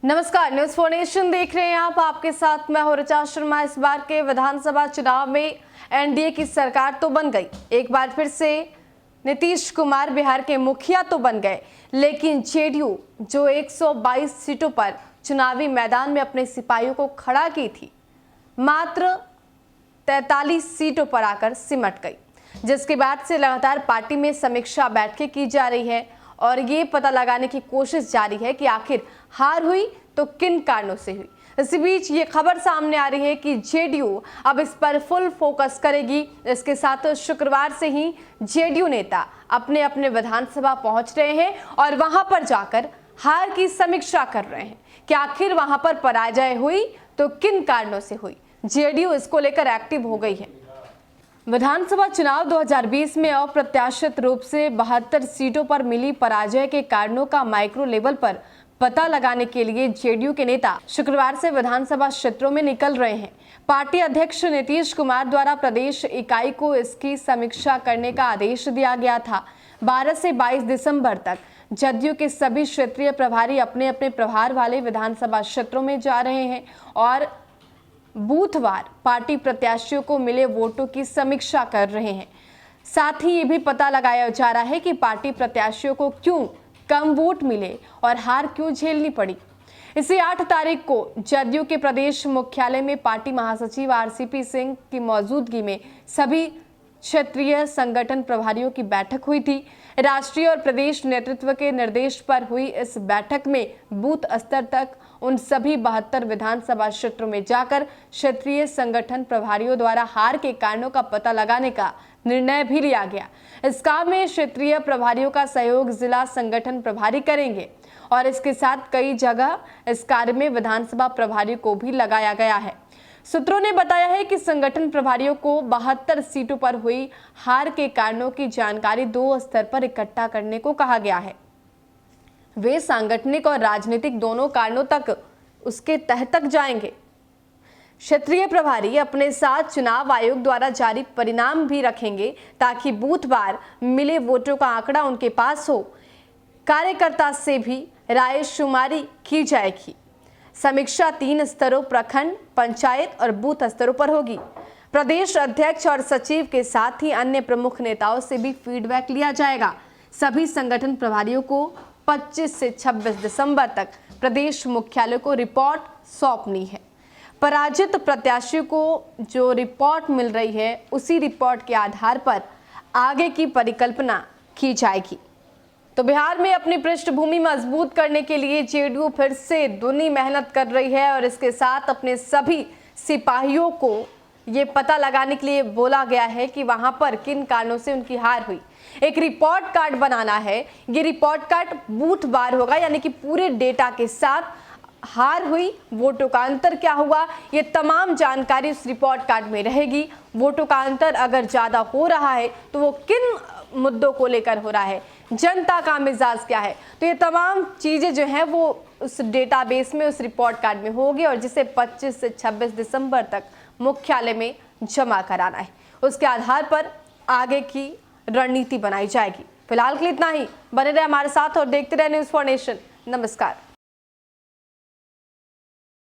नमस्कार, news for nation देख रहे हैं आप। आपके साथ मैं हूं ऋचा शर्मा। इस बार के विधानसभा चुनाव में एनडीए की सरकार तो बन गई, एक बार फिर से नीतीश कुमार बिहार के मुखिया तो बन गए, लेकिन जेडीयू जो 122 सीटों पर चुनावी मैदान में अपने सिपाहियों को खड़ा की थी, मात्र 43 सीटों पर आकर सिमट गई, जिसके बाद से लगातार पार्टी में समीक्षा बैठकें की जा रही है और ये पता लगाने की कोशिश जारी है कि आखिर हार हुई तो किन कारणों से हुई। इसी बीच ये खबर सामने आ रही है कि जेडीयू अब इस पर फुल फोकस करेगी। इसके साथ शुक्रवार से ही जेडीयू नेता अपने अपने विधानसभा पहुंच रहे हैं और वहां पर जाकर हार की समीक्षा कर रहे हैं कि आखिर वहां पर पराजय हुई तो किन कारणों से हुई। जेडीयू इसको लेकर एक्टिव हो गई है। विधानसभा चुनाव 2020 में अप्रत्याशित रूप से 72 सीटों पर मिली पराजय के कारणों का माइक्रो लेवल पर पता लगाने के लिए जेडीयू के नेता शुक्रवार से विधानसभा क्षेत्रों में निकल रहे हैं। पार्टी अध्यक्ष नीतीश कुमार द्वारा प्रदेश इकाई को इसकी समीक्षा करने का आदेश दिया गया था। 12 से 22 दिसंबर तक जदयू के सभी क्षेत्रीय प्रभारी अपने अपने प्रभार वाले विधानसभा क्षेत्रों में जा रहे हैं और बूथवार पार्टी प्रत्याशियों को मिले वोटों की समीक्षा कर रहे हैं। साथ ही ये भी पता लगाया जा रहा है कि पार्टी प्रत्याशियों को क्यों कम वोट मिले और हार क्यों झेलनी पड़ी। इसी 8 तारीख को जदयू के प्रदेश मुख्यालय में पार्टी महासचिव आरसीपी सिंह की मौजूदगी में सभी क्षेत्रीय संगठन प्रभारियों की बैठक हुई थी। राष्ट्रीय और प्रदेश नेतृत्व के निर्देश पर हुई इस बैठक में बूथ स्तर तक उन सभी 72 विधानसभा क्षेत्रों में जाकर क्षेत्रीय संगठन प्रभारियों द्वारा हार के कारणों का पता लगाने का निर्णय भी लिया गया। इस काम में क्षेत्रीय प्रभारियों का सहयोग जिला संगठन प्रभारी करेंगे और इसके साथ कई जगह इस कार्य में विधानसभा प्रभारी को भी लगाया गया है। सूत्रों ने बताया है कि संगठन प्रभारियों को 72 सीटों पर हुई हार के कारणों की जानकारी 2 स्तर पर इकट्ठा करने को कहा गया है। वे सांगठनिक और राजनीतिक दोनों कारणों तक उसके तह तक जाएंगे। क्षेत्रीय प्रभारी अपने साथ चुनाव आयोग द्वारा जारी परिणाम भी रखेंगे ताकि बूथवार मिले वोटों का आंकड़ा उनके पास हो। कार्यकर्ता से भी रायशुमारी की जाएगी। समीक्षा 3 स्तरों प्रखंड, पंचायत और बूथ स्तरों पर होगी। प्रदेश अध्यक्ष और सचिव के साथ ही अन्य प्रमुख नेताओं से भी फीडबैक लिया जाएगा। सभी संगठन प्रभारियों को 25 से 26 दिसंबर तक प्रदेश मुख्यालय को रिपोर्ट सौंपनी है। पराजित प्रत्याशियों को जो रिपोर्ट मिल रही है उसी रिपोर्ट के आधार पर आगे की परिकल्पना की जाएगी। तो बिहार में अपनी पृष्ठभूमि मजबूत करने के लिए जेडीयू फिर से दुनी मेहनत कर रही है और इसके साथ अपने सभी सिपाहियों को ये पता लगाने के लिए बोला गया है कि वहां पर किन कारणों से उनकी हार हुई। एक रिपोर्ट कार्ड बनाना है। ये रिपोर्ट कार्ड बूथ वार होगा, यानी कि पूरे डेटा के साथ हार हुई, वोटों का अंतर क्या हुआ, ये तमाम जानकारी उस रिपोर्ट कार्ड में रहेगी। वोटों का अंतर अगर ज़्यादा हो रहा है तो वो किन मुद्दों को लेकर हो रहा है, जनता का मिजाज क्या है, तो ये तमाम चीज़ें जो हैं वो उस डेटाबेस में, उस रिपोर्ट कार्ड में होगी और जिसे 25 से 26 दिसंबर तक मुख्यालय में जमा कराना है। उसके आधार पर आगे की रणनीति बनाई जाएगी। फिलहाल के लिए इतना ही। बने रहे हमारे साथ और देखते रहे न्यूज़ फॉर नेशन। नमस्कार।